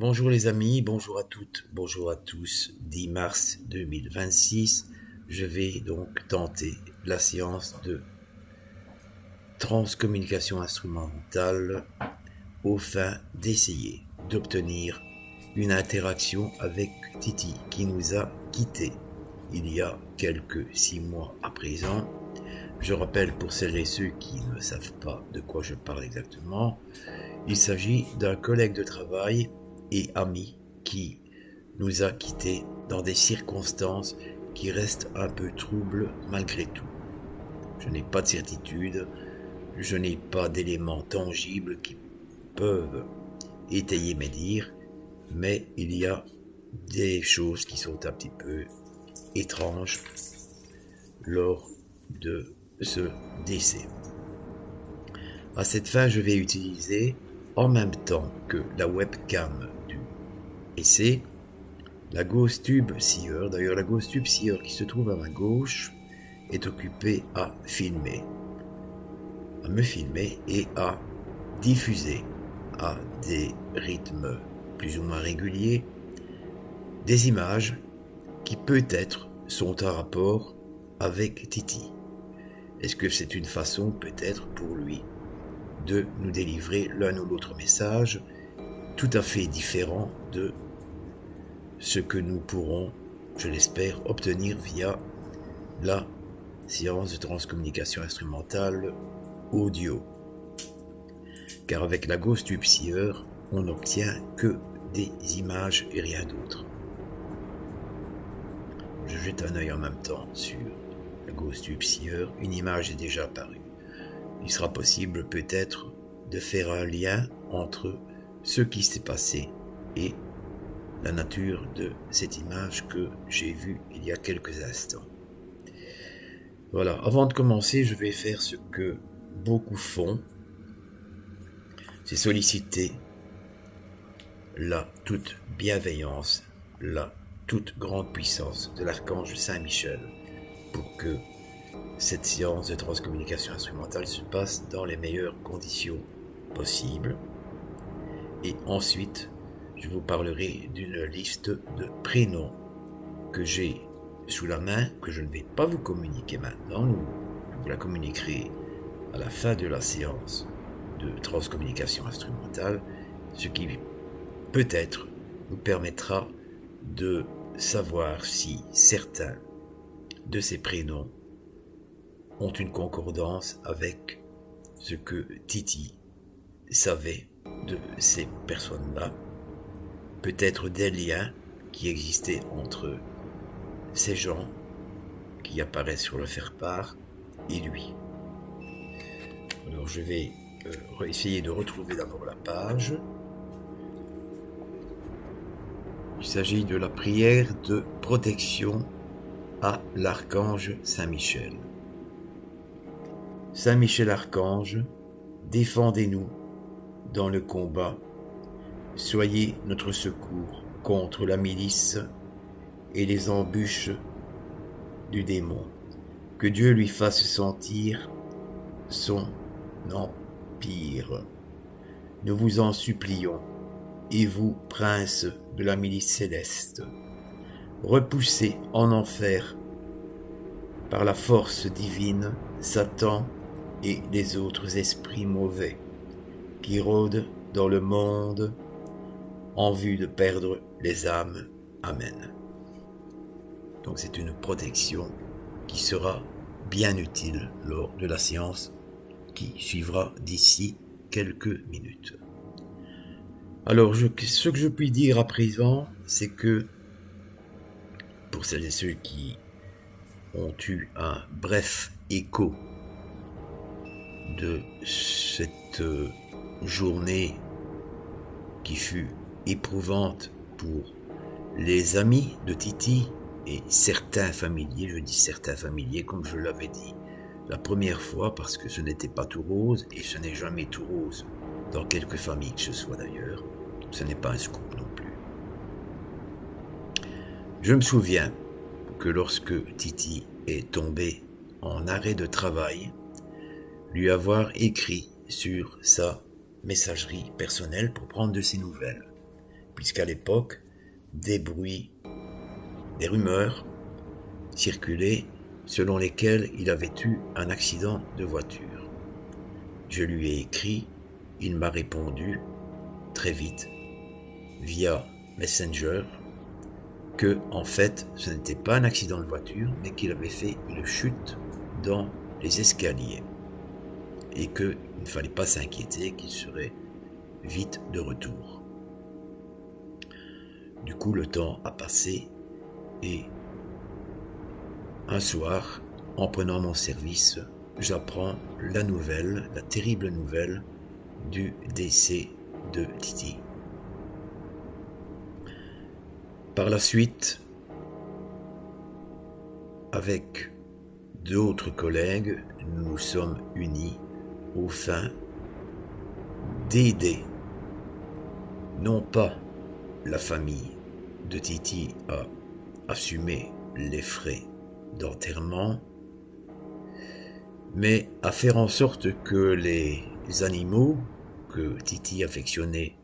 Bonjour les amis, bonjour à toutes, bonjour à tous. 10 mars 2026, je vais donc tenter la séance de transcommunication instrumentale au fin d'essayer d'obtenir une interaction avec Titi qui nous a quittés il y a quelques 6 mois à présent. Je rappelle pour celles et ceux qui ne savent pas de quoi je parle exactement, il s'agit d'un collègue de travail et ami qui nous a quittés dans des circonstances qui restent un peu troubles malgré tout. Je n'ai pas de certitude, je n'ai pas d'éléments tangibles qui peuvent étayer mes dires, mais il y a des choses qui sont un petit peu étranges lors de ce décès. À cette fin, je vais utiliser en même temps que la webcam du essai la Ghost Tube Seer. D'ailleurs, la Ghost Tube Seer qui se trouve à ma gauche est occupée à me filmer et à diffuser à des rythmes plus ou moins réguliers des images qui peut-être sont en rapport avec Titi. Est-ce que c'est une façon peut-être pour lui de nous délivrer l'un ou l'autre message tout à fait différent de ce que nous pourrons, je l'espère, obtenir via la séance de transcommunication instrumentale audio. Car avec la Ghost Tube Seer, on n'obtient que des images et rien d'autre. Je jette un œil en même temps sur la Ghost Tube Seer, une image est déjà apparue. Il sera possible peut-être de faire un lien entre ce qui s'est passé et la nature de cette image que j'ai vue il y a quelques instants. Voilà, avant de commencer, je vais faire ce que beaucoup font, c'est solliciter la toute bienveillance, la toute grande puissance de l'archange Saint-Michel pour que cette séance de transcommunication instrumentale se passe dans les meilleures conditions possibles. Et ensuite, je vous parlerai d'une liste de prénoms que j'ai sous la main, que je ne vais pas vous communiquer maintenant, je vous la communiquerai à la fin de la séance de transcommunication instrumentale, ce qui peut-être nous permettra de savoir si certains de ces prénoms ont une concordance avec ce que Titi savait de ces personnes-là, peut-être des liens qui existaient entre ces gens qui apparaissent sur le faire-part et lui. Alors je vais essayer de retrouver d'abord la page. Il s'agit de la prière de protection à l'archange Saint-Michel. Saint-Michel archange, défendez-nous dans le combat. Soyez notre secours contre la milice et les embûches du démon. Que Dieu lui fasse sentir son empire. Nous vous en supplions, et vous, prince de la milice céleste, repoussez en enfer par la force divine Satan et les autres esprits mauvais qui rôdent dans le monde en vue de perdre les âmes. Amen. Donc c'est une protection qui sera bien utile lors de la séance qui suivra d'ici quelques minutes. Alors ce que je puis dire à présent, c'est que pour celles et ceux qui ont eu un bref écho de cette journée qui fut éprouvante pour les amis de Titi et certains familiers, je dis certains familiers comme je l'avais dit la première fois parce que ce n'était pas tout rose et ce n'est jamais tout rose dans quelques familles que ce soit d'ailleurs, ce n'est pas un scoop non plus. Je me souviens que lorsque Titi est tombé en arrêt de travail, lui avoir écrit sur sa messagerie personnelle pour prendre de ses nouvelles. puisqu'à l'époque, des rumeurs circulaient selon lesquelles il avait eu un accident de voiture. Je lui ai écrit, il m'a répondu très vite, via Messenger, que en fait ce n'était pas un accident de voiture, mais qu'il avait fait une chute dans les escaliers et qu'il ne fallait pas s'inquiéter, qu'il serait vite de retour. Du coup, le temps a passé et un soir, en prenant mon service, j'apprends la terrible nouvelle du décès de Titi. Par la suite, avec d'autres collègues, nous nous sommes unis aux fins d'aider, non pas la famille de Titi à assumer les frais d'enterrement, mais à faire en sorte que les animaux que Titi affectionnait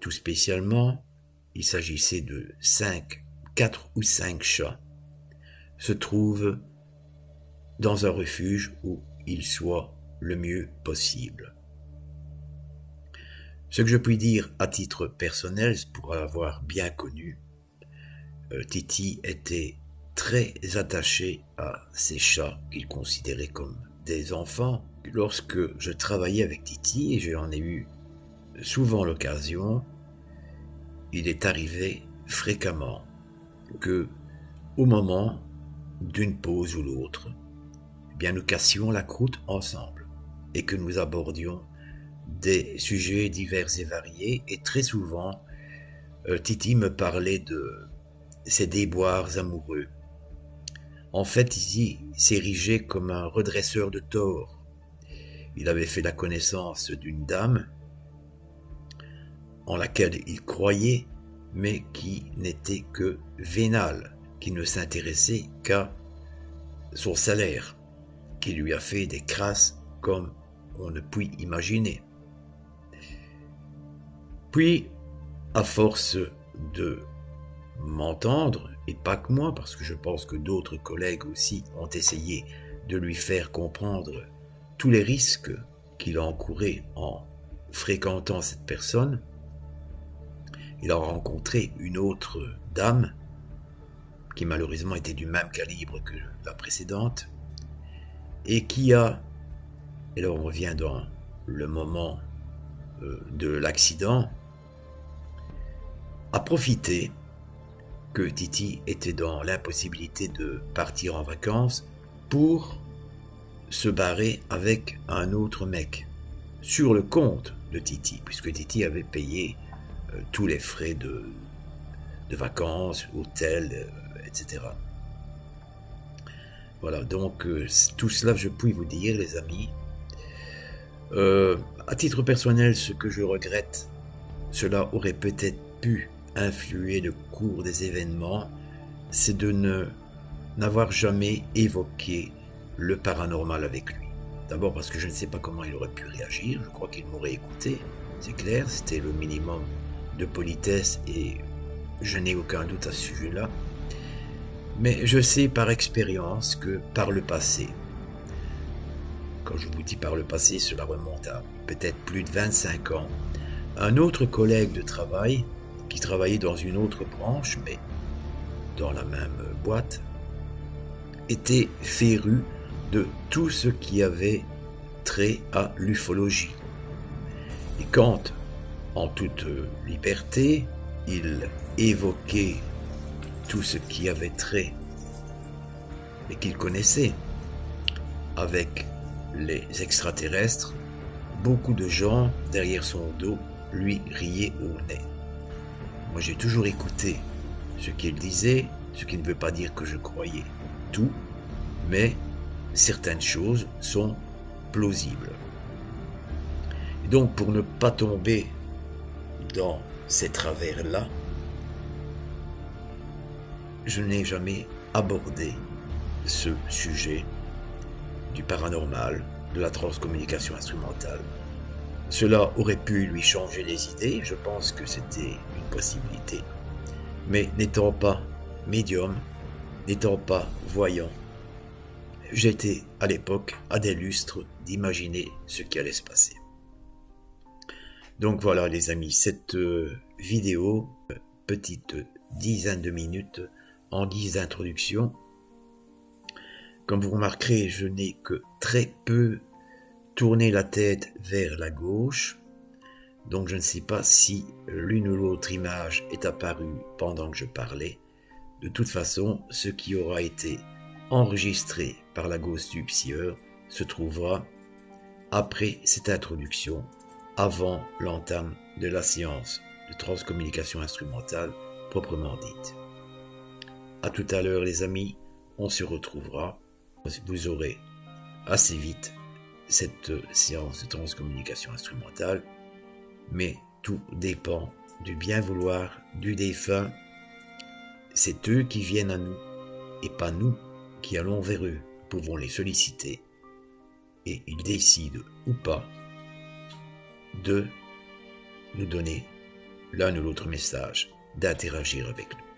tout spécialement, il s'agissait de 4 ou 5 chats, se trouvent dans un refuge où ils soient le mieux possible. Ce que je puis dire à titre personnel, pour avoir bien connu, Titi était très attaché à ses chats qu'il considérait comme des enfants. Lorsque je travaillais avec Titi, et j'en ai eu souvent l'occasion, il est arrivé fréquemment que, au moment d'une pause ou l'autre, eh bien nous cassions la croûte ensemble et que nous abordions des sujets divers et variés, et très souvent Titi me parlait de ses déboires amoureux. En fait, Titi s'érigeait comme un redresseur de tort. Il avait fait la connaissance d'une dame en laquelle il croyait, mais qui n'était que vénale, qui ne s'intéressait qu'à son salaire, qui lui a fait des crasses comme on ne peut imaginer. Puis, à force de m'entendre, et pas que moi, parce que je pense que d'autres collègues aussi ont essayé de lui faire comprendre tous les risques qu'il a encourus en fréquentant cette personne, il a rencontré une autre dame qui malheureusement était du même calibre que la précédente et qui a, et là on revient dans le moment de l'accident, a profité que Titi était dans l'impossibilité de partir en vacances pour se barrer avec un autre mec sur le compte de Titi, puisque Titi avait payé tous les frais de vacances, hôtel, etc. Voilà, donc tout cela je puis vous dire, les amis. À titre personnel, ce que je regrette, cela aurait peut-être pu influer le cours des événements, c'est de n'avoir jamais évoqué le paranormal avec lui. D'abord parce que je ne sais pas comment il aurait pu réagir, je crois qu'il m'aurait écouté, c'est clair, c'était le minimum de politesse et je n'ai aucun doute à ce sujet-là. Mais je sais par expérience que par le passé, quand je vous dis par le passé, cela remonte à peut-être plus de 25 ans, un autre collègue de travail, qui travaillait dans une autre branche, mais dans la même boîte, était féru de tout ce qui avait trait à l'ufologie. Et quand, en toute liberté, il évoquait tout ce qui avait trait et qu'il connaissait avec les extraterrestres, beaucoup de gens derrière son dos lui riaient au nez. Moi j'ai toujours écouté ce qu'il disait, ce qui ne veut pas dire que je croyais tout, mais certaines choses sont plausibles. Et donc pour ne pas tomber dans ces travers-là, je n'ai jamais abordé ce sujet du paranormal, de la transcommunication instrumentale. Cela aurait pu lui changer les idées, je pense que c'était une possibilité. Mais n'étant pas médium, n'étant pas voyant, j'étais à l'époque à des lustres d'imaginer ce qui allait se passer. Donc voilà les amis, cette vidéo, petite dizaine de minutes en guise d'introduction. Comme vous remarquerez, je n'ai que très peu tourné la tête vers la gauche. Donc je ne sais pas si l'une ou l'autre image est apparue pendant que je parlais. De toute façon, ce qui aura été enregistré par la Ghost Tube Seer se trouvera après cette introduction, avant l'entame de la séance de transcommunication instrumentale proprement dite. À tout à l'heure les amis, on se retrouvera. Vous aurez assez vite cette séance de transcommunication instrumentale, mais tout dépend du bien vouloir du défunt. C'est eux qui viennent à nous et pas nous qui allons vers eux. Nous pouvons les solliciter et ils décident ou pas de nous donner l'un ou l'autre message, d'interagir avec nous.